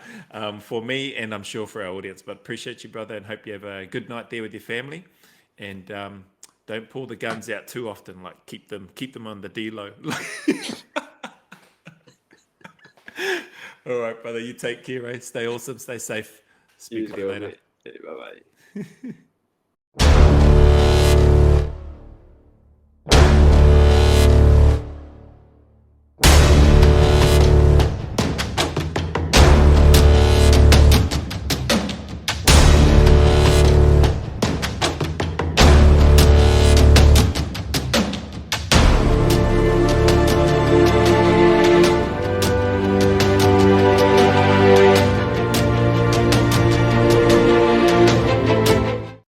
for me, and I'm sure for our audience. But appreciate you, brother, and hope you have a good night there with your family. And don't pull the guns out too often. Like keep them on the D-low. All right, brother. You take care. Eh? Stay awesome. Stay safe. Speak to you later. Bye bye.